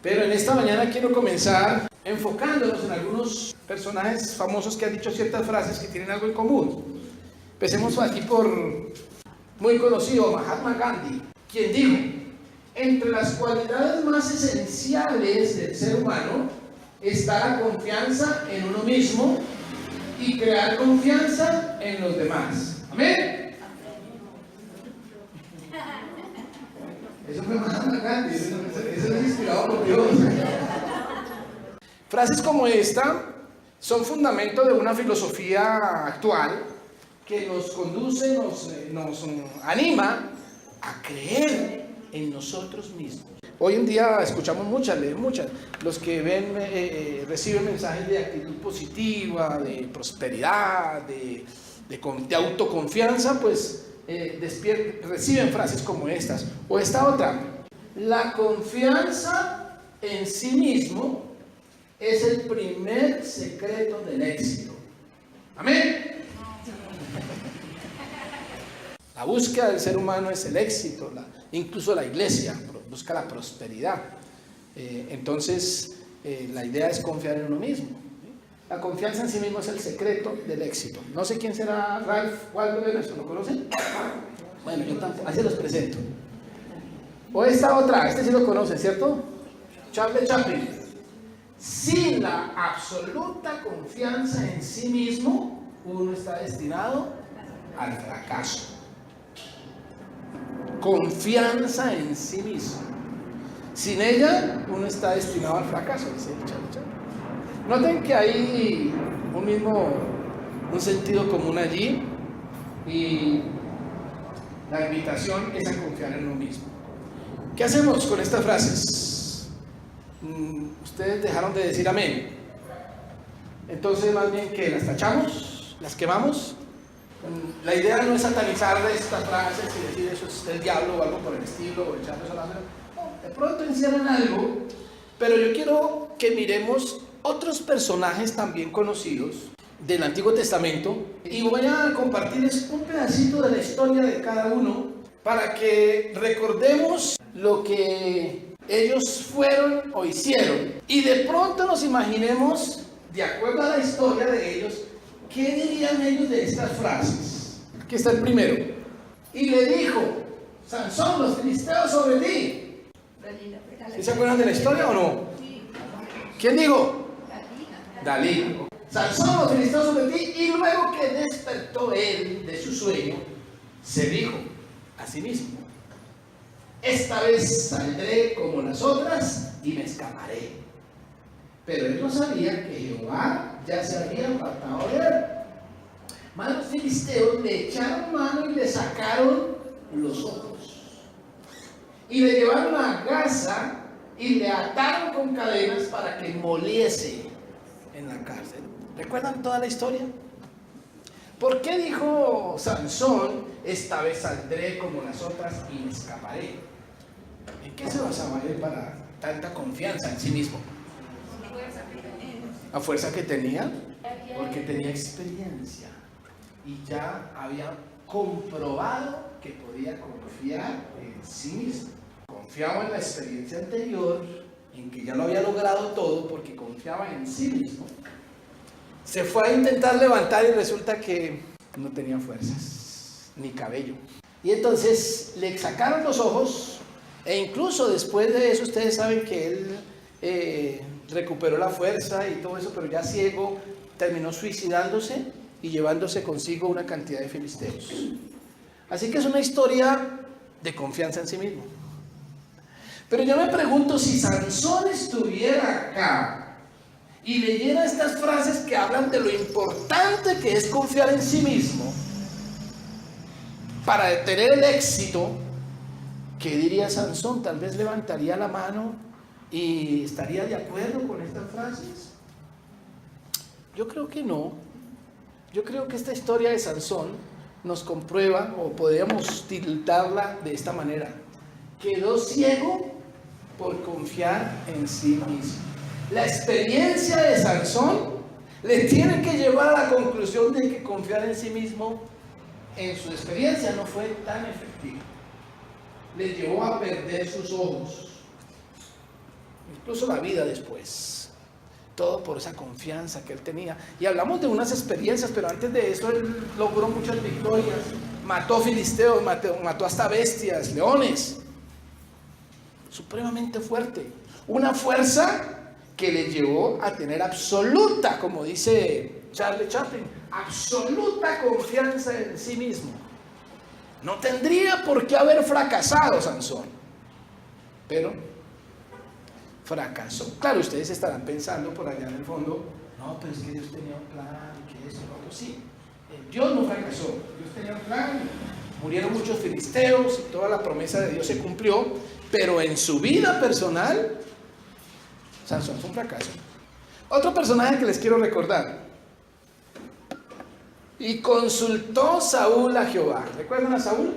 Pero en esta mañana quiero comenzar enfocándonos en algunos personajes famosos que han dicho ciertas frases que tienen algo en común. Empecemos aquí por muy conocido, Mahatma Gandhi, quien dijo: entre las cualidades más esenciales del ser humano está la confianza en uno mismo y crear confianza en los demás. Amén. Eso fue Mahatma Gandhi, eso es inspirado por Dios. Frases como esta son fundamento de una filosofía actual que nos conduce, nos anima a creer en nosotros mismos. Hoy en día escuchamos muchas, leemos muchas. Los que ven, reciben mensajes de actitud positiva, de prosperidad, de autoconfianza, pues reciben frases como estas. O esta otra: la confianza en sí mismo es el primer secreto del éxito. Amén. La búsqueda del ser humano es el éxito, incluso la iglesia busca la prosperidad. Entonces, la idea es confiar en uno mismo. La confianza en sí mismo es el secreto del éxito. No sé quién será Ralph Waldo Emerson, ¿lo conocen? Bueno, yo tampoco, así los presento. O esta otra, este sí lo conocen, ¿cierto? Charles Chaplin. Sin la absoluta confianza en sí mismo, uno está destinado al fracaso. Confianza en sí mismo. Sin ella, uno está destinado al fracaso, dice Charles Chaplin. Noten que hay un sentido común allí, y la invitación es a confiar en uno mismo. ¿Qué hacemos con estas frases? Ustedes dejaron de decir amén. Entonces, más bien que las tachamos, las quemamos. La idea no es satanizar estas frases y decir eso es del diablo o algo por el estilo, o echarles a la mano. No, de pronto encierran algo, pero yo quiero que miremos otros personajes también conocidos del Antiguo Testamento, y voy a compartirles un pedacito de la historia de cada uno para que recordemos lo que ellos fueron o hicieron, y de pronto nos imaginemos, de acuerdo a la historia de ellos, ¿qué dirían ellos de estas frases? Aquí está el primero. Y le dijo: Sansón, los filisteos sobre ti. ¿Sí se acuerdan de la historia o no? ¿Quién dijo? Dalí. Sansón, los filisteos sobre ti. Y luego que despertó él de su sueño, se dijo a sí mismo: esta vez saldré como las otras y me escaparé. Pero él no sabía que Jehová ya se había apartado de él. Mas los filisteos le echaron mano y le sacaron los ojos. Y le llevaron a Gaza y le ataron con cadenas para que moliese en la cárcel. ¿Recuerdan toda la historia? ¿Por qué dijo Sansón: esta vez saldré como las otras y me escaparé? ¿En qué se basaba él para tanta confianza en sí mismo? La fuerza que tenía, porque tenía experiencia y ya había comprobado que podía confiar en sí mismo. Confiaba en la experiencia anterior, en que ya lo había logrado todo, porque confiaba en sí mismo. Se fue a intentar levantar y resulta que no tenía fuerzas, ni cabello. Y entonces le sacaron los ojos, e incluso después de eso ustedes saben que él recuperó la fuerza y todo eso, pero ya ciego, terminó suicidándose y llevándose consigo una cantidad de filisteos. Así que es una historia de confianza en sí mismo. Pero yo me pregunto, si Sansón estuviera acá y leyera estas frases que hablan de lo importante que es confiar en sí mismo para tener el éxito, ¿qué diría Sansón? Tal vez levantaría la mano y estaría de acuerdo con estas frases. Yo creo que no. Yo creo que esta historia de Sansón nos comprueba, o podríamos titularla de esta manera: quedó ciego por confiar en sí mismo. La experiencia de Sansón le tiene que llevar a la conclusión de que confiar en sí mismo, en su experiencia, no fue tan efectivo. Le llevó a perder sus ojos. incluso la vida después. Todo por esa confianza que él tenía. Y hablamos de unas experiencias, pero antes de eso él logró muchas victorias. Mató filisteos, mató hasta bestias, leones. Supremamente fuerte. Una fuerza que le llevó a tener absoluta, como dice Charlie Chaplin, absoluta confianza en sí mismo. No tendría por qué haber fracasado Sansón, pero fracasó. Claro, ustedes estarán pensando por allá en el fondo, no, pero es que Dios tenía un plan, que eso, lo otro. Sí, Dios no fracasó, Dios tenía un plan, murieron muchos filisteos y toda la promesa de Dios se cumplió, pero en su vida personal, Sansón fue un fracaso. Otro personaje que les quiero recordar. Y consultó Saúl a Jehová. ¿Recuerdan a Saúl?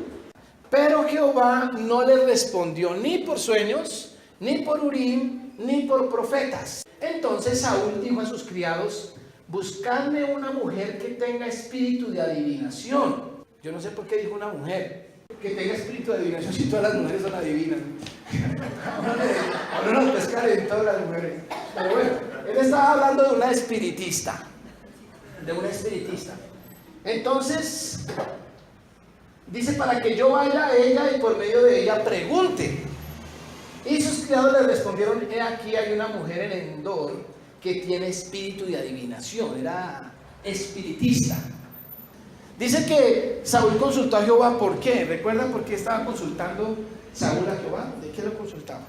Pero Jehová no le respondió ni por sueños, ni por Urim, ni por profetas. Entonces Saúl dijo a sus criados, buscadme una mujer que tenga espíritu de adivinación. Yo no sé por qué dijo una mujer que tenga espíritu de adivinación si todas las mujeres son adivinas. Ahora no pescaré en todas las mujeres. Pero bueno, él estaba hablando de una espiritista. De una espiritista. Entonces, dice para que yo vaya a ella y por medio de ella pregunte. Y sus criados le respondieron, he aquí hay una mujer en Endor que tiene espíritu de adivinación, era espiritista. Dice que Saúl consultó a Jehová, ¿por qué? ¿Recuerdan por qué estaba consultando Saúl a Jehová? ¿De qué lo consultaba?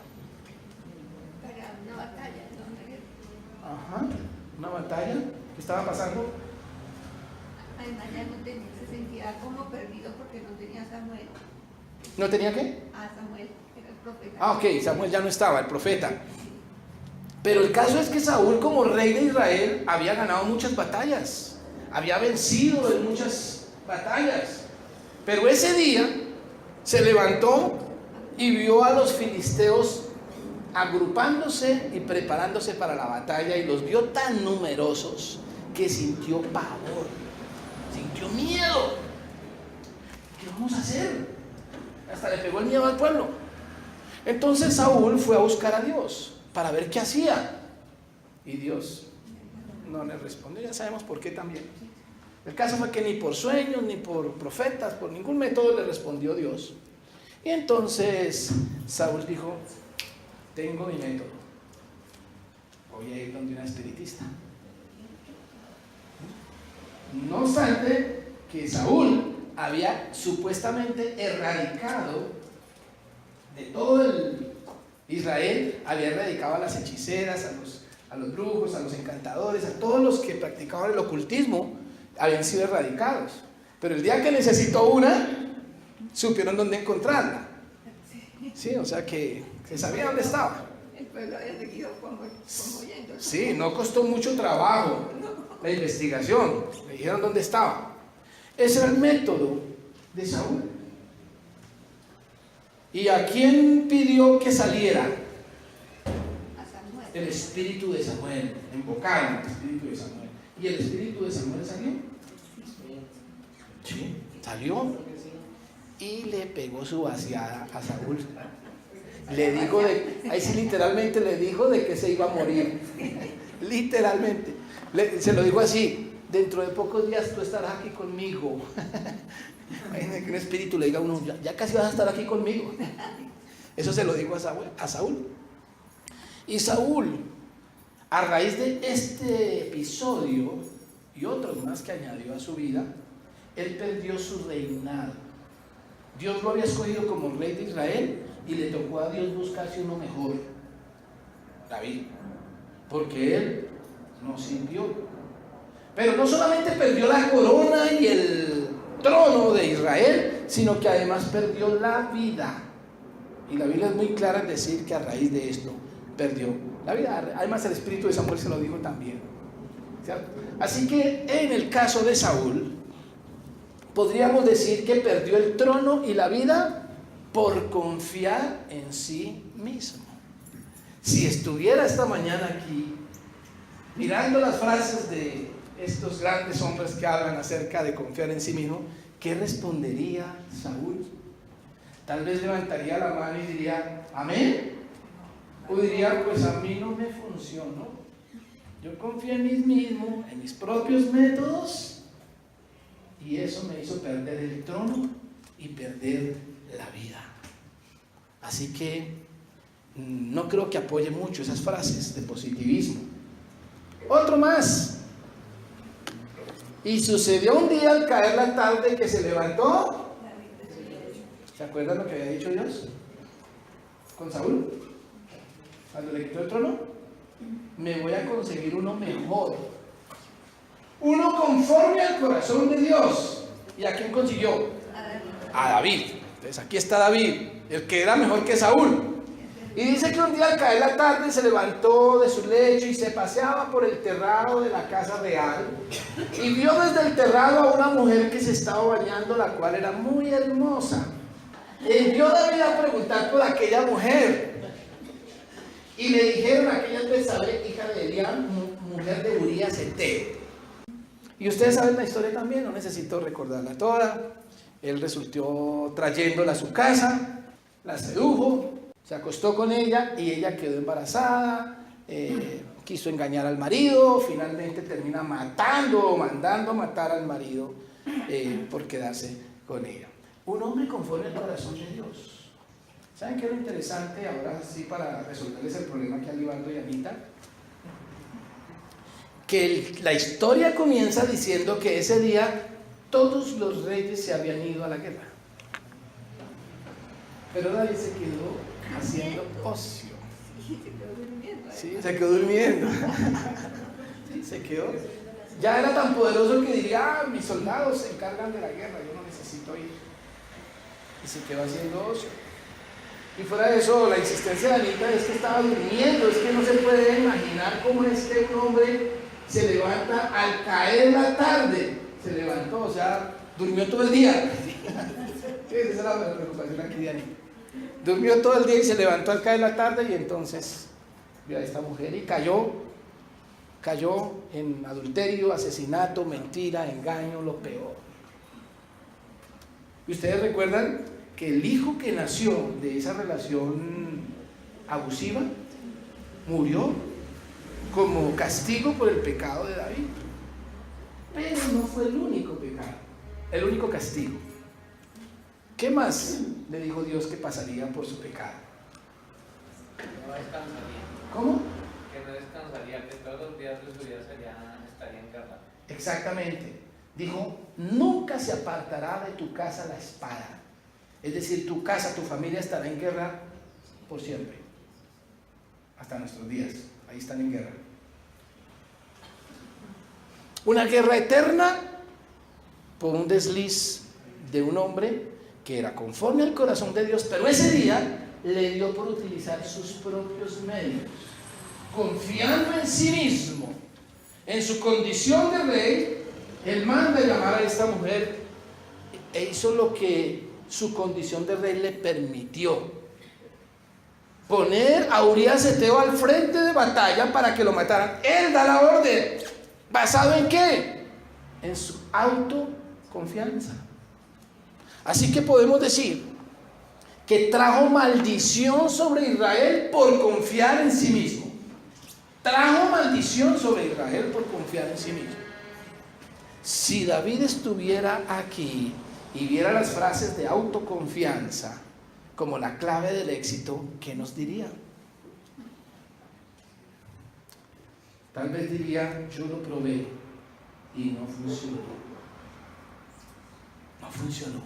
Para una batalla, ¿no? Ajá, una batalla que estaba pasando. Además ya no tenía, se sentía como perdido porque no tenía a Samuel. ¿No tenía qué? A Samuel, era el profeta. Ah, ok, Samuel ya no estaba, el profeta. Pero el caso es que Saúl, como rey de Israel, había ganado muchas batallas, había vencido en muchas batallas. Pero ese día se levantó y vio a los filisteos agrupándose y preparándose para la batalla, y los vio tan numerosos que sintió pavor, sintió miedo. ¿Qué vamos a hacer? Hasta le pegó el miedo al pueblo. Entonces Saúl fue a buscar a Dios para ver qué hacía, y Dios no le respondió. Ya sabemos por qué también. El caso fue que ni por sueños, ni por profetas, por ningún método le respondió Dios. Y entonces Saúl dijo, tengo mi método, voy a ir donde una espiritista. No obstante que Saúl había supuestamente erradicado de todo el Israel, había erradicado a las hechiceras, a los brujos, a los encantadores, a todos los que practicaban el ocultismo, habían sido erradicados. Pero el día que necesitó una, supieron dónde encontrarla. Sí, o sea que se sabía dónde estaba. El pueblo había seguido como yendo. Sí, no costó mucho trabajo la investigación, le dijeron dónde estaba. Ese era el método de Saúl. ¿Y a quién pidió que saliera? A Samuel. El espíritu de Samuel. Invocaron el espíritu de Samuel. ¿Y el espíritu de Samuel salió? Sí, salió. Y le pegó su vaciada a Saúl. Le dijo ahí sí literalmente le dijo de que se iba a morir. Literalmente. Se lo dijo así: dentro de pocos días tú estarás aquí conmigo. Imagínate que un espíritu le diga a uno, ya casi vas a estar aquí conmigo. Eso se lo dijo a Saúl. Y Saúl, a raíz de este episodio y otros más que añadió a su vida, él perdió su reinado. Dios lo había escogido como rey de Israel y le tocó a Dios buscarse uno mejor, David, porque él no sirvió. Pero no solamente perdió la corona y el trono de Israel, sino que además perdió la vida. Y la Biblia es muy clara en decir que a raíz de esto perdió la vida. Además el espíritu de Samuel se lo dijo también, ¿cierto? Así que en el caso de Saúl podríamos decir que perdió el trono y la vida por confiar en sí mismo. Si estuviera esta mañana aquí mirando las frases de estos grandes hombres que hablan acerca de confiar en sí mismo, ¿qué respondería Saúl? Tal vez levantaría la mano y diría, amén. O diría, pues a mí no me funcionó. Yo confié en mí mismo, en mis propios métodos, y eso me hizo perder el trono y perder la vida. Así que no creo que apoye mucho esas frases de positivismo. Otro más. Y sucedió un día al caer la tarde que se levantó. ¿Se acuerdan lo que había dicho Dios con Saúl? Cuando le quitó el trono, me voy a conseguir uno mejor, uno conforme al corazón de Dios. ¿Y a quién consiguió? A David. Entonces aquí está David, el que era mejor que Saúl. Y dice que un día al caer la tarde se levantó de su lecho y se paseaba por el terrado de la casa real y vio desde el terrado a una mujer que se estaba bañando, la cual era muy hermosa. Envió David a preguntar por aquella mujer y le dijeron: aquella es Betsabé, hija de Eliam, mujer de Urías Heteo. Y ustedes saben la historia también, no necesito recordarla toda. Él resultó trayéndola a su casa, la sedujo, se acostó con ella y ella quedó embarazada, quiso engañar al marido, finalmente termina matando o mandando matar al marido por quedarse con ella. Un hombre conforme al corazón de Dios. ¿Saben qué es lo interesante ahora sí para resolverles el problema que hay Libardo y Anita? Que la historia comienza diciendo que ese día todos los reyes se habían ido a la guerra. Pero David se quedó haciendo ocio. Sí, se quedó durmiendo. Sí, se quedó. Ya era tan poderoso que diría: mis soldados se encargan de la guerra, yo no necesito ir. Y se quedó haciendo ocio. Y fuera de eso, la insistencia de Anita es que estaba durmiendo. Es que no se puede imaginar cómo es que un hombre se levanta al caer la tarde. Se levantó, o sea, durmió todo el día. Esa es la preocupación aquí de Anita. Durmió todo el día y se levantó al caer la tarde, y entonces vio a esta mujer y cayó en adulterio, asesinato, mentira, engaño, lo peor. Y ustedes recuerdan que el hijo que nació de esa relación abusiva murió como castigo por el pecado de David. Pero no fue el único pecado, el único castigo. ¿Qué más le dijo Dios que pasaría por su pecado? No descansaría. ¿Cómo? Que no descansaría, que todos los días de su vida estaría en guerra. Exactamente. Dijo: nunca se apartará de tu casa la espada. Es decir, tu casa, tu familia estará en guerra por siempre. Hasta nuestros días. Ahí están en guerra. Una guerra eterna por un desliz de un hombre que era conforme al corazón de Dios, pero ese día le dio por utilizar sus propios medios, confiando en sí mismo, en su condición de rey. Él manda llamar a esta mujer e hizo lo que su condición de rey le permitió: poner a Urías Heteo al frente de batalla para que lo mataran. Él da la orden. ¿Basado en qué? En su autoconfianza. Así que podemos decir que trajo maldición sobre Israel por confiar en sí mismo. Trajo maldición sobre Israel por confiar en sí mismo. Si David estuviera aquí y viera las frases de autoconfianza como la clave del éxito, ¿qué nos diría? Tal vez diría: yo lo probé y no funcionó. No funcionó.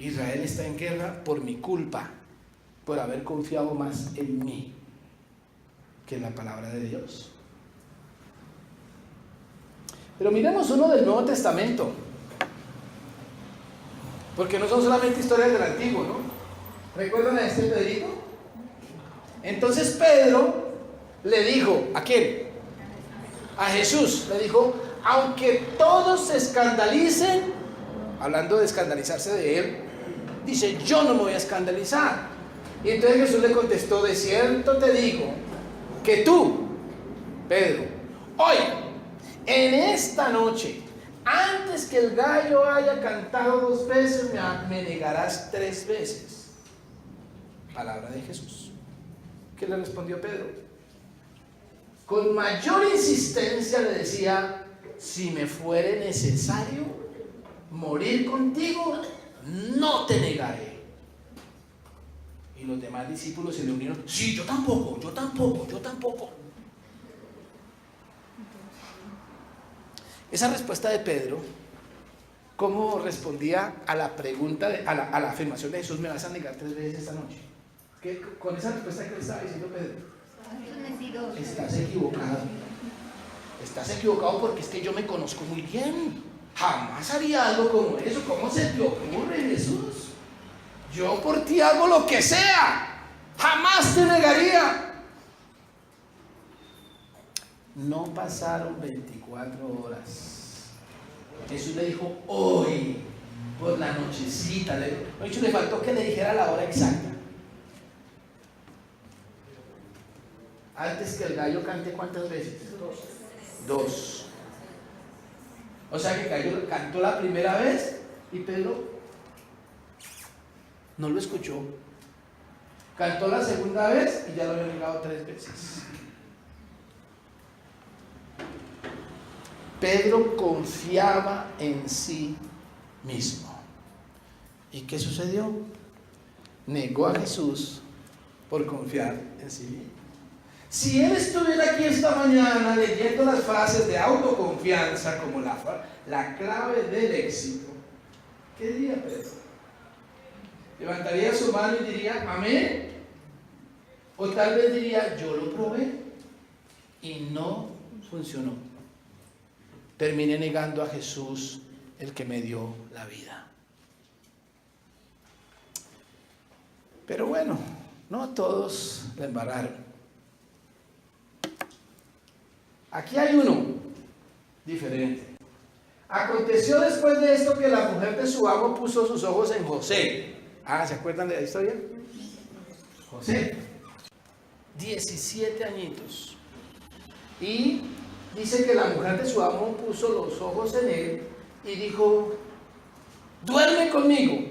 Israel está en guerra por mi culpa, por haber confiado más en mí que en la palabra de Dios. Pero miremos uno del Nuevo Testamento, porque no son solamente historias del Antiguo, ¿no? ¿Recuerdan a este Pedrito? Entonces Pedro le dijo: ¿a quién? A Jesús. Le dijo: aunque todos se escandalicen, hablando de escandalizarse de él, dice: yo no me voy a escandalizar. Y entonces Jesús le contestó: de cierto te digo que tú, Pedro, hoy, en esta noche, antes que el gallo haya cantado 2 veces, me negarás 3 veces. Palabra de Jesús. ¿Qué le respondió Pedro? Con mayor insistencia le decía: si me fuere necesario morir contigo, no te negaré. Y los demás discípulos se le unieron: sí, yo tampoco. Esa respuesta de Pedro, ¿cómo respondía a la pregunta, a la afirmación de Jesús: me vas a negar 3 veces esta noche? Con esa respuesta, ¿qué le estaba diciendo Pedro? Estás equivocado. Estás equivocado porque es que yo me conozco muy bien. Jamás haría algo como eso. ¿Cómo se te ocurre, Jesús? Yo por ti hago lo que sea. Jamás te negaría. No pasaron 24 horas. Jesús le dijo: hoy, por la nochecita. De hecho, le faltó que le dijera la hora exacta. Antes que el gallo cante, ¿cuántas veces? 2. O sea que el gallo cantó la primera vez y Pedro no lo escuchó. Cantó la segunda vez y ya lo había negado 3 veces. Pedro confiaba en sí mismo. ¿Y qué sucedió? Negó a Jesús por confiar en sí mismo. Si él estuviera aquí esta mañana leyendo las frases de autoconfianza como la clave del éxito, ¿qué diría Pedro? ¿Levantaría su mano y diría amén? O tal vez diría: yo lo probé y no funcionó. Terminé negando a Jesús, el que me dio la vida. Pero bueno, no todos la embarraron. Aquí hay uno diferente. Aconteció después de esto que la mujer de su amo puso sus ojos en José. ¿Se acuerdan de la historia? José, 17 añitos. Y dice que la mujer de su amo puso los ojos en él y dijo: duerme conmigo.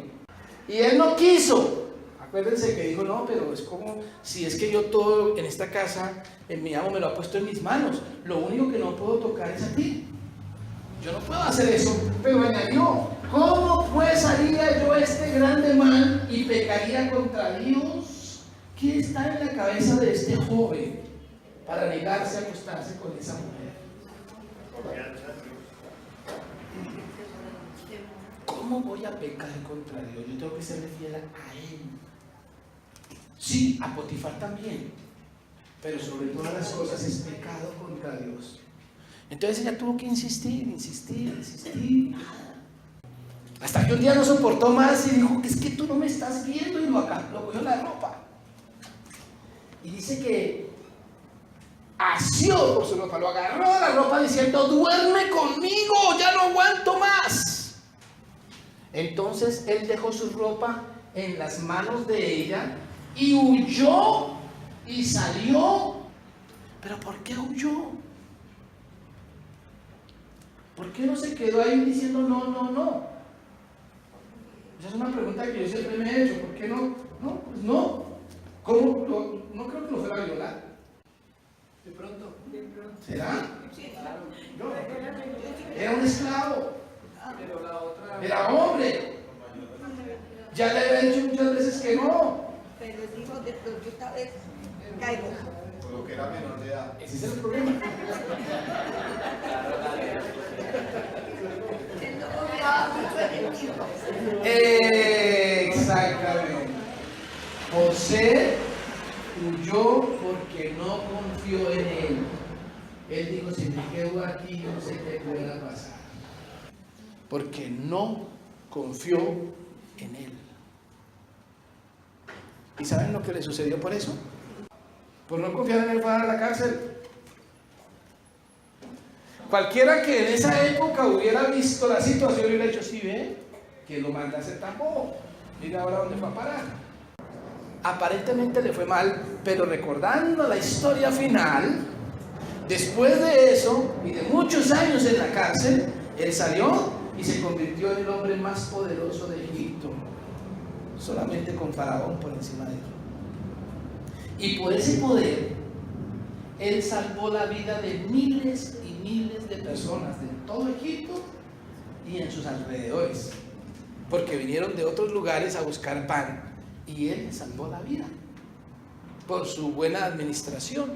Y él no quiso. Acuérdense que dijo: no, pero es como si es que yo todo en esta casa, en mi amo me lo ha puesto en mis manos. Lo único que no puedo tocar es a ti. Yo no puedo hacer eso. Pero añadió: ¿cómo pues haría yo este grande mal y pecaría contra Dios? ¿Qué está en la cabeza de este joven para negarse a acostarse con esa mujer? ¿Cómo voy a pecar contra Dios? Yo tengo que serle fiel a Él. Sí, a Potifar también, pero sobre todas las cosas es pecado contra Dios. Entonces ella tuvo que insistir, hasta que un día no soportó más y dijo: que es que tú no me estás viendo, y lo cogió la ropa. Y dice que asió por su ropa, lo agarró de la ropa diciendo: duerme conmigo, ya no aguanto más. Entonces él dejó su ropa en las manos de ella y huyó y salió. ¿Pero por qué huyó? ¿Por qué no se quedó ahí diciendo no? Esa es una pregunta que yo siempre me he hecho. ¿Por qué no? No, pues no. ¿Cómo? No creo que lo fuera a violar. De pronto. ¿Será? No. Era un esclavo. Pero la otra... Era hombre. Ya le había dicho muchas veces que no. Pero dijo: de pronto esta vez caigo. Por lo que era menor de edad. Ese es el problema. Él no confiaba mucho en el mismo. Exactamente. José huyó porque no confió en él. Él dijo: si me quedo aquí no sé qué pueda pasar. Porque no confió en él. ¿Y saben lo que le sucedió por eso? Por no confiar en él fue a la cárcel. Cualquiera que en esa época hubiera visto la situación y hubiera dicho: sí, ve, que lo manda a hacer tan bobo. Mira ahora dónde va a parar. Aparentemente le fue mal, pero recordando la historia final, después de eso y de muchos años en la cárcel, él salió y se convirtió en el hombre más poderoso de Egipto, solamente con Faraón por encima de él. Y por ese poder, Él salvó la vida de miles y miles de personas de todo Egipto y en sus alrededores, porque vinieron de otros lugares a buscar pan, y Él les salvó la vida por su buena administración.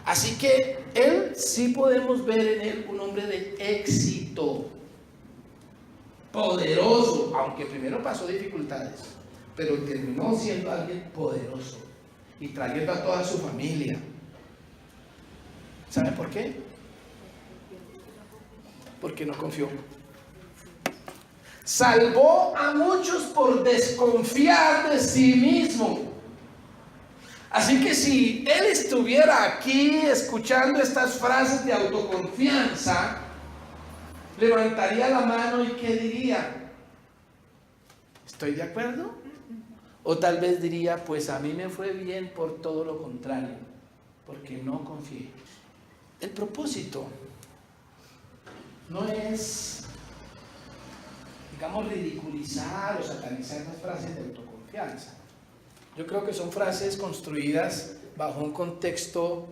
Así que Él, sí podemos ver en Él un hombre de éxito, poderoso, aunque primero pasó dificultades, pero terminó siendo alguien poderoso y trayendo a toda su familia. ¿Sabe por qué? Porque no confió. Salvó a muchos por desconfiar de sí mismo. Así que si Él estuviera aquí escuchando estas frases de autoconfianza, levantaría la mano y ¿qué diría? ¿Estoy de acuerdo? O tal vez diría, pues a mí me fue bien por todo lo contrario, porque no confié. El propósito no es, digamos, ridiculizar o satanizar las frases de autoconfianza. Yo creo que son frases construidas bajo un contexto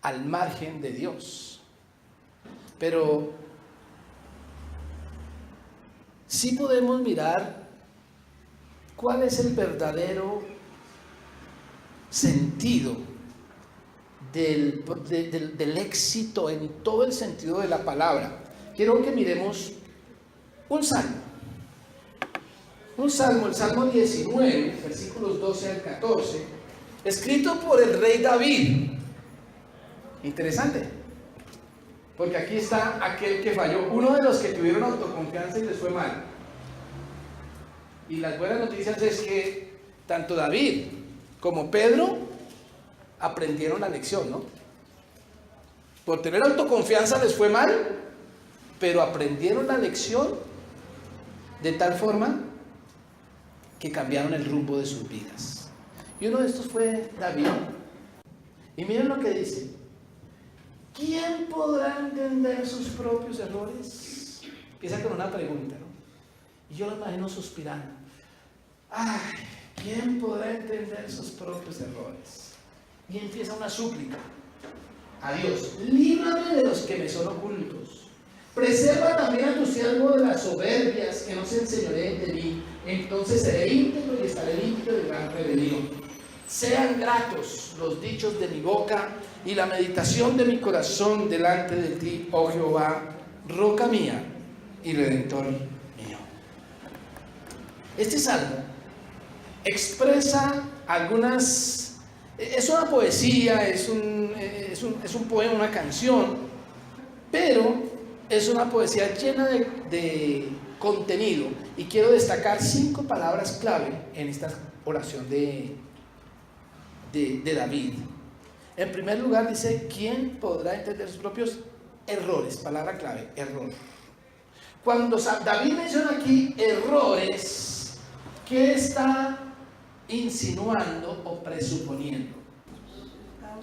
al margen de Dios. Pero sí podemos mirar cuál es el verdadero sentido del éxito en todo el sentido de la palabra. Quiero que miremos un salmo. Un salmo, el Salmo 19, versículos 12 al 14, escrito por el rey David. Interesante, porque aquí está aquel que falló, uno de los que tuvieron autoconfianza y les fue mal. Y las buenas noticias es que tanto David como Pedro aprendieron la lección, ¿no? Por tener autoconfianza les fue mal, pero aprendieron la lección de tal forma que cambiaron el rumbo de sus vidas. Y uno de estos fue David. Y miren lo que dice: ¿quién podrá entender sus propios errores? Empieza con una pregunta, ¿no? Y yo lo imagino suspirando. Ay, ¿quién podrá entender sus propios errores? Y empieza una súplica a Dios: líbrame de los que me son ocultos. Preserva también a tu siervo de las soberbias, que no se enseñoreen de mí. Entonces seré íntegro y estaré limpio de gran rebelión. Sean gratos los dichos de mi boca y la meditación de mi corazón delante de ti, oh Jehová, roca mía y redentor mío. Este salmo expresa algunas... Es una poesía, es un poema, una canción, pero es una poesía llena de contenido, y quiero destacar 5 palabras clave en esta oración de David. En primer lugar dice: ¿quién podrá entender sus propios errores? Palabra clave, error. Cuando David menciona aquí errores, ¿qué está insinuando o presuponiendo?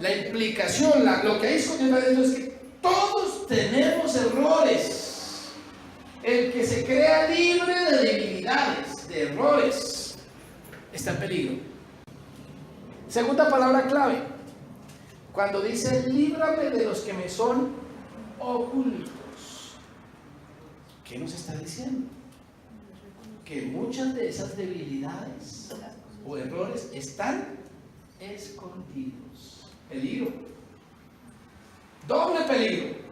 La implicación, lo que hay escondido adentro es que todos tenemos errores. El que se crea libre de debilidades, de errores, está en peligro. Segunda palabra clave, cuando dice líbrame de los que me son ocultos, ¿qué nos está diciendo? Que muchas de esas debilidades o errores están escondidos. Peligro, doble peligro.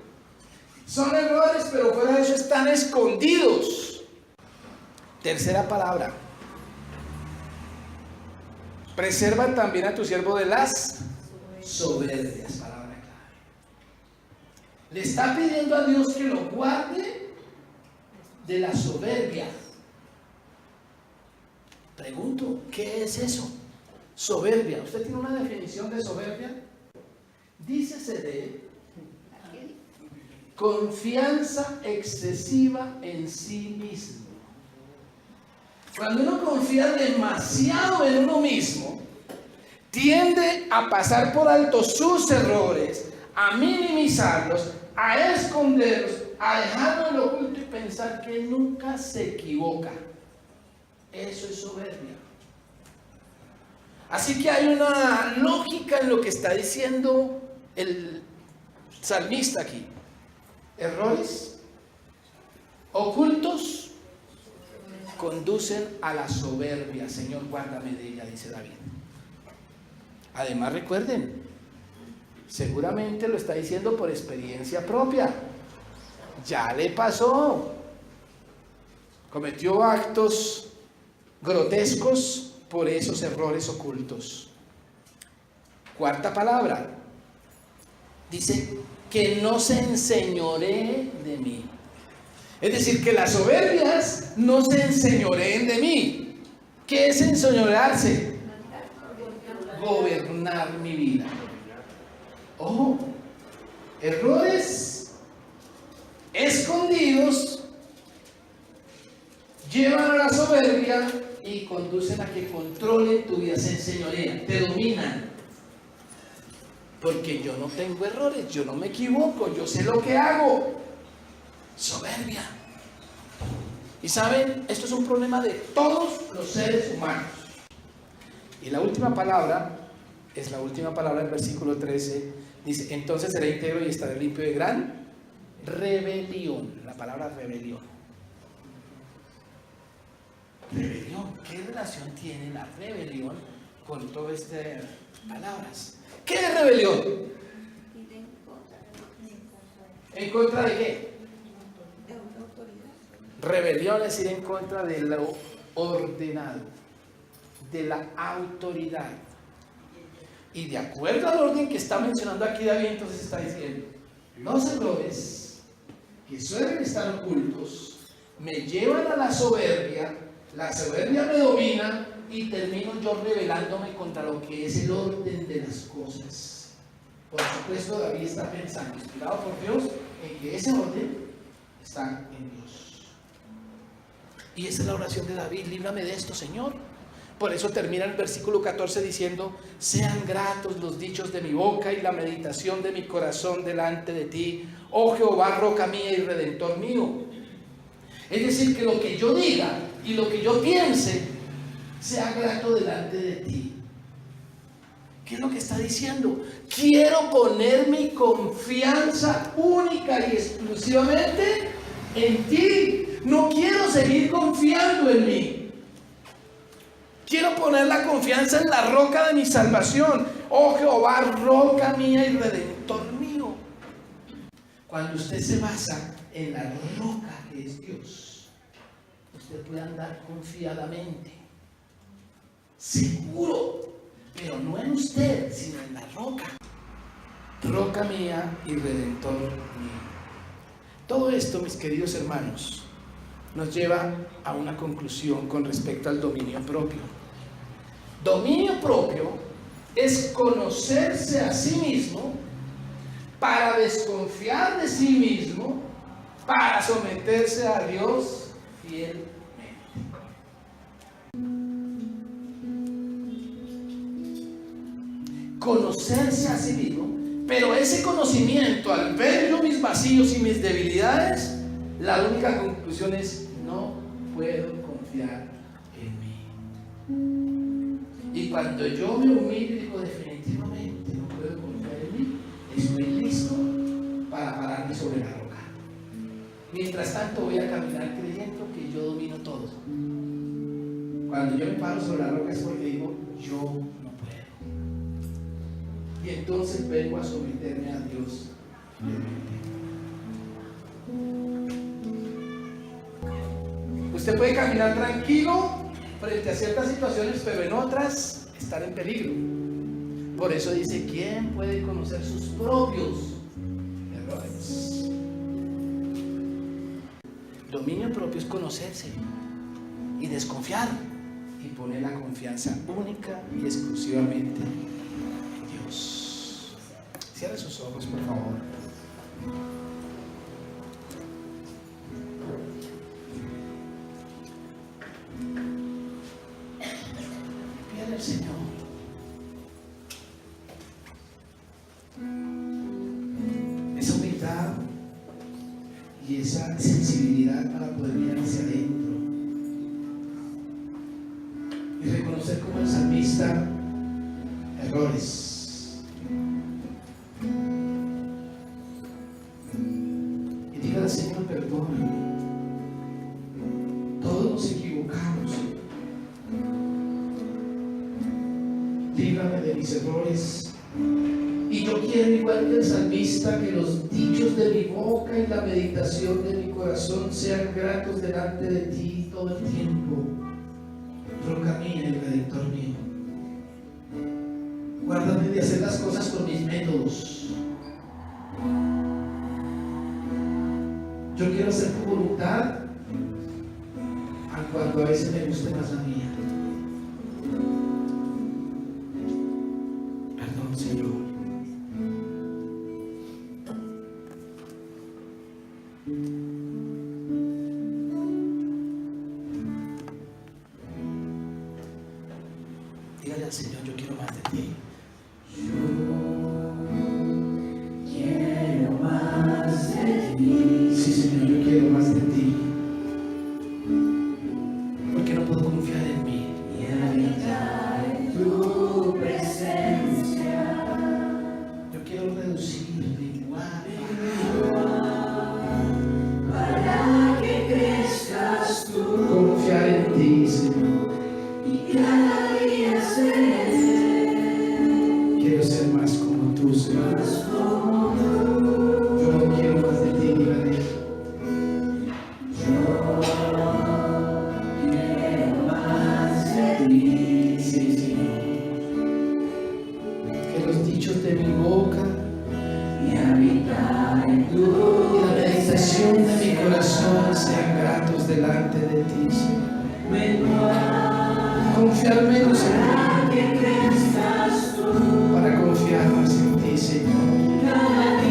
Son errores, pero fuera de eso están escondidos. Tercera palabra, preserva también a tu siervo de las soberbias. Palabra clave. Le está pidiendo a Dios que lo guarde de la soberbia. Pregunto, ¿qué es eso? Soberbia. ¿Usted tiene una definición de soberbia? Dícese de confianza excesiva en sí mismo. Cuando uno confía demasiado en uno mismo, tiende a pasar por alto sus errores, a minimizarlos, a esconderlos, a dejarlo en lo oculto y pensar que nunca se equivoca. Eso es soberbia. Así que hay una lógica en lo que está diciendo el salmista aquí. Errores ocultos conducen a la soberbia. Señor, guárdame de ella, dice David. Además, recuerden, seguramente lo está diciendo por experiencia propia. Ya le pasó. Cometió actos grotescos por esos errores ocultos. Cuarta palabra. Dice que no se enseñoree de mí. Es decir, que las soberbias no se enseñoreen de mí. ¿Qué es enseñorearse? Gobernar mi vida. Ojo, errores escondidos llevan a la soberbia y conducen a que controlen tu vida, se enseñorean, te dominan. Porque yo no tengo errores, yo no me equivoco, yo sé lo que hago. Soberbia. Y saben, esto es un problema de todos los seres humanos. Y la última palabra, es la última palabra del versículo 13, dice, entonces seré íntegro y estaré limpio de gran rebelión. La palabra rebelión. Rebelión. ¿Qué relación tiene la rebelión con todas estas palabras? ¿Qué es rebelión? ¿En contra de qué? Rebelión es ir en contra de lo ordenado, de la autoridad. Y de acuerdo al orden que está mencionando aquí David, entonces está diciendo, los errores que suelen estar ocultos me llevan a la soberbia me domina y termino yo rebelándome contra lo que es el orden de las cosas. Por supuesto, David está pensando, inspirado por Dios, en que ese orden está en Dios. Y esa es la oración de David, líbrame de esto, Señor. Por eso termina el versículo 14 diciendo, sean gratos los dichos de mi boca y la meditación de mi corazón delante de ti, oh Jehová, roca mía y redentor mío. Es decir, que lo que yo diga y lo que yo piense sea grato delante de ti. ¿Qué es lo que está diciendo? Quiero poner mi confianza única y exclusivamente en ti. No quiero seguir confiando en mí. Quiero poner la confianza en la roca de mi salvación. Oh Jehová, roca mía y redentor mío. Cuando usted se basa en la roca que es Dios, usted puede andar confiadamente, seguro, pero no en usted, sino en la roca. Roca mía y redentor mío. Todo esto, mis queridos hermanos, nos lleva a una conclusión con respecto al dominio propio. Dominio propio es conocerse a sí mismo para desconfiar de sí mismo, para someterse a Dios fielmente. Conocerse a sí mismo, pero ese conocimiento, al ver yo mis vacíos y mis debilidades, la única conclusión es: no puedo confiar en mí. Y cuando yo me humillo y digo definitivamente no puedo confiar en mí, estoy listo para pararme sobre la roca. Mientras tanto voy a caminar creyendo que yo domino todo. Cuando yo me paro sobre la roca es porque digo yo no puedo. Y entonces vengo a someterme a Dios. Usted puede caminar tranquilo frente a ciertas situaciones, pero en otras estar en peligro. Por eso dice: ¿quién puede conocer sus propios errores? Dominio propio es conocerse y desconfiar y poner la confianza única y exclusivamente en Dios. Cierre sus ojos, por favor. Pídale al Señor esa humildad y esa sensibilidad para poder mirar hacia adentro y reconocer como el salmista errores. Y dígale, Señor, perdóname. Todos nos equivocamos. Líbrame de mis errores. Y yo quiero, igual que el salmista, que los dichos de mi boca y la meditación de mi corazón sean gratos delante de ti todo el tiempo. Roca mía y redentor mío. Guárdame de hacer las cosas con mis métodos. Yo quiero hacer tu voluntad, aun cuando a veces me guste más la mía. Perdón, Señor. Dígale al Señor, yo quiero más de ti. Quiero más de ti. Sí, Señor, yo quiero más de ti. Porque no puedo confiar en mí. Y habitar en tu presencia. Yo quiero reducir, menguar, Para que crezcas tú. confiar en ti, Señor. Y cada día ser Quiero ser más como tú, Señor. como tú. Yo no quiero más de ti, dígale. Quiero más de ti. Sí, Señor. Que los dichos de mi boca Y habitar en y tu la meditación de mi corazón sean gratos delante de ti, Señor. Confiar menos en mí que crezcas tú. para confiar más en ti, Señor. Cada